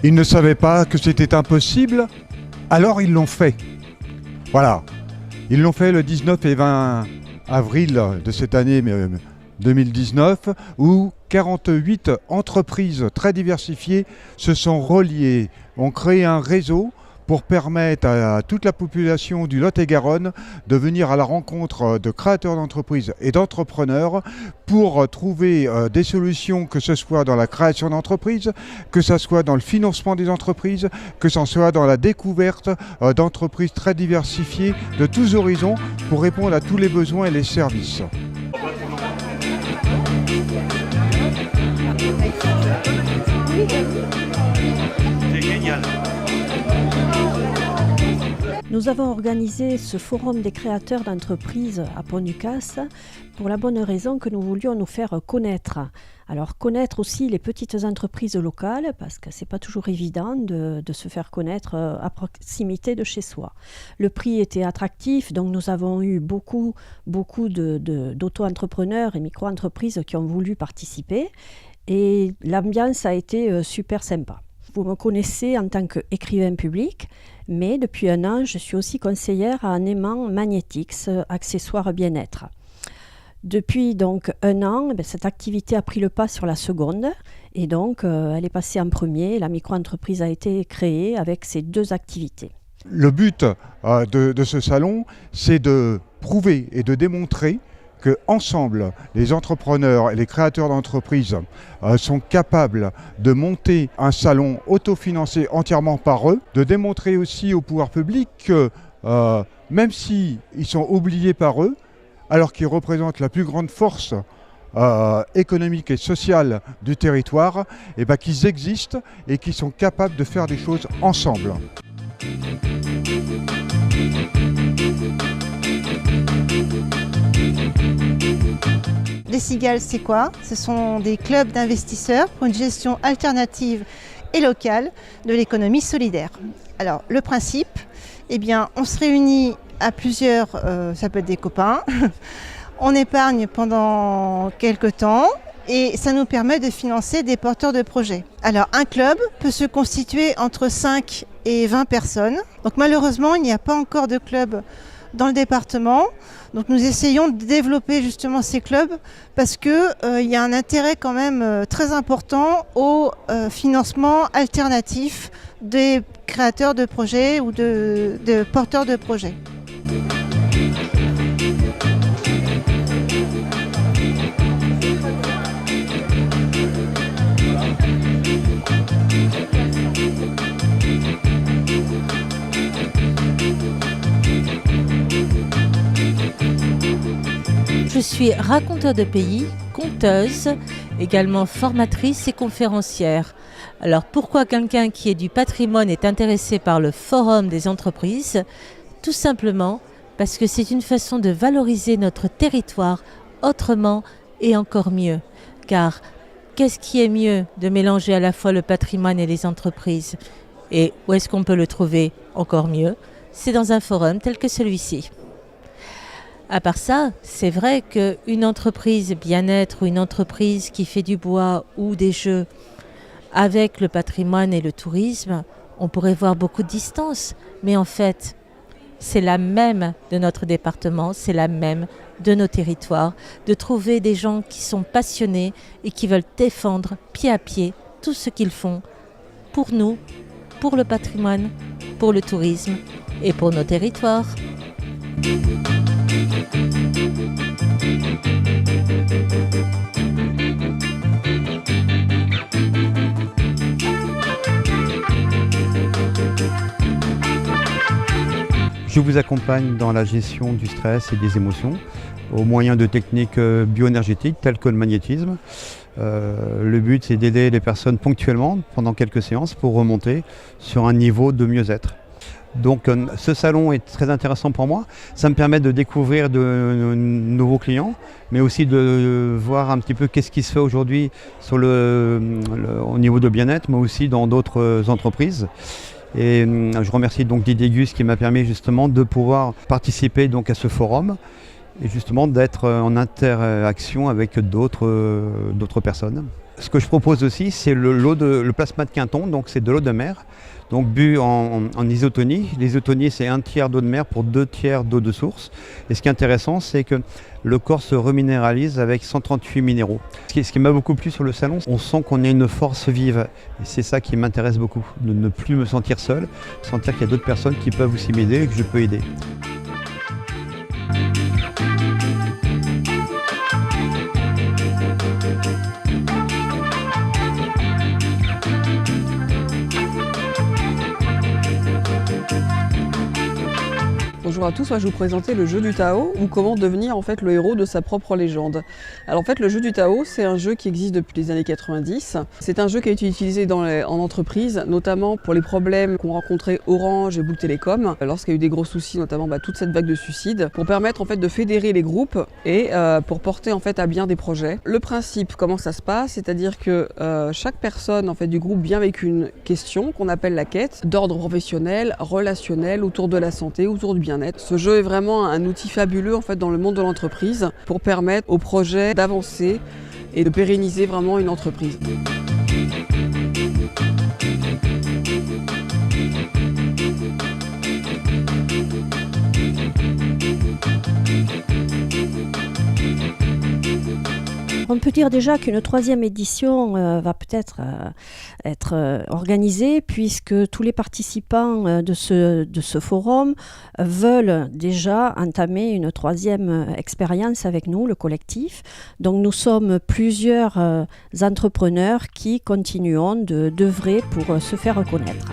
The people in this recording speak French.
Ils ne savaient pas que c'était impossible, alors ils l'ont fait. Voilà. Ils l'ont fait le 19 et 20 avril de cette année 2019, où 48 entreprises très diversifiées se sont reliées, ont créé un réseau pour permettre à toute la population du Lot-et-Garonne de venir à la rencontre de créateurs d'entreprises et d'entrepreneurs pour trouver des solutions, que ce soit dans la création d'entreprises, que ce soit dans le financement des entreprises, que ce soit dans la découverte d'entreprises très diversifiées de tous horizons pour répondre à tous les besoins et les services. C'est génial. Nous avons organisé ce forum des créateurs d'entreprises à Pont-du-Casse pour la bonne raison que nous voulions nous faire connaître. Alors connaître aussi les petites entreprises locales, parce que c'est pas toujours évident de se faire connaître à proximité de chez soi. Le prix était attractif, donc nous avons eu beaucoup d'auto-entrepreneurs et micro-entreprises qui ont voulu participer, et l'ambiance a été super sympa. Vous me connaissez en tant qu'écrivain public, mais depuis un an, je suis aussi conseillère à un aimant Magnetix, accessoires bien-être. Depuis donc un an, cette activité a pris le pas sur la seconde, et donc elle est passée en premier. La micro-entreprise a été créée avec ces deux activités. Le but de ce salon, c'est de prouver et de démontrer que ensemble, les entrepreneurs et les créateurs d'entreprises sont capables de monter un salon autofinancé entièrement par eux, de démontrer aussi au pouvoir public que même s'ils sont oubliés par eux, alors qu'ils représentent la plus grande force économique et sociale du territoire, et qu'ils existent et qu'ils sont capables de faire des choses ensemble. Les cigales, c'est quoi? Ce sont des clubs d'investisseurs pour une gestion alternative et locale de l'économie solidaire. Alors, le principe, on se réunit à plusieurs, ça peut être des copains, on épargne pendant quelques temps et ça nous permet de financer des porteurs de projets. Alors, un club peut se constituer entre 5 et 20 personnes. Donc, malheureusement, il n'y a pas encore de club dans le département. Donc nous essayons de développer justement ces clubs parce que y a un intérêt quand même très important au financement alternatif des créateurs de projets ou de porteurs de projets. Je suis raconteur de pays, conteuse, également formatrice et conférencière. Alors pourquoi quelqu'un qui est du patrimoine est intéressé par le forum des entreprises? Tout simplement parce que c'est une façon de valoriser notre territoire autrement et encore mieux. Car qu'est-ce qui est mieux de mélanger à la fois le patrimoine et les entreprises? Et où est-ce qu'on peut le trouver encore mieux? C'est dans un forum tel que celui-ci. À part ça, c'est vrai qu'une entreprise bien-être ou une entreprise qui fait du bois ou des jeux avec le patrimoine et le tourisme, on pourrait voir beaucoup de distance. Mais en fait, c'est la même de notre département, c'est la même de nos territoires, de trouver des gens qui sont passionnés et qui veulent défendre pied à pied tout ce qu'ils font pour nous, pour le patrimoine, pour le tourisme et pour nos territoires. Je vous accompagne dans la gestion du stress et des émotions au moyen de techniques bioénergétiques telles que le magnétisme. Le but, c'est d'aider les personnes ponctuellement pendant quelques séances pour remonter sur un niveau de mieux-être. Donc ce salon est très intéressant pour moi. Ça me permet de découvrir de nouveaux clients, mais aussi de voir un petit peu qu'est-ce qui se fait aujourd'hui sur au niveau de bien-être, mais aussi dans d'autres entreprises. Et je remercie donc Didier Gus qui m'a permis justement de pouvoir participer donc à ce forum et justement d'être en interaction avec d'autres personnes. Ce que je propose aussi, c'est le plasma de Quinton, donc c'est de l'eau de mer, donc bu en isotonie. L'isotonie, c'est 1/3 d'eau de mer pour 2/3 d'eau de source. Et ce qui est intéressant, c'est que le corps se reminéralise avec 138 minéraux. Ce qui m'a beaucoup plu sur le salon, on sent qu'on a une force vive. Et c'est ça qui m'intéresse beaucoup, de ne plus me sentir seul, sentir qu'il y a d'autres personnes qui peuvent aussi m'aider et que je peux aider. Bonjour à tous, moi je vais vous présenter le jeu du Tao ou comment devenir en fait le héros de sa propre légende. Alors en fait le jeu du Tao c'est un jeu qui existe depuis les années 90. C'est un jeu qui a été utilisé en entreprise, notamment pour les problèmes qu'ont rencontrés Orange et Bouygues Télécom lorsqu'il y a eu des gros soucis, notamment toute cette vague de suicides, pour permettre en fait de fédérer les groupes et pour porter en fait à bien des projets. Le principe, comment ça se passe, c'est-à-dire que chaque personne en fait du groupe vient avec une question qu'on appelle la quête d'ordre professionnel, relationnel, autour de la santé, autour du bien-être. Ce jeu est vraiment un outil fabuleux en fait dans le monde de l'entreprise pour permettre aux projets d'avancer et de pérenniser vraiment une entreprise. On peut dire déjà qu'une 3e édition va peut-être être organisée puisque tous les participants de ce forum veulent déjà entamer une 3e expérience avec nous, le collectif. Donc nous sommes plusieurs entrepreneurs qui continuons d'œuvrer pour se faire reconnaître.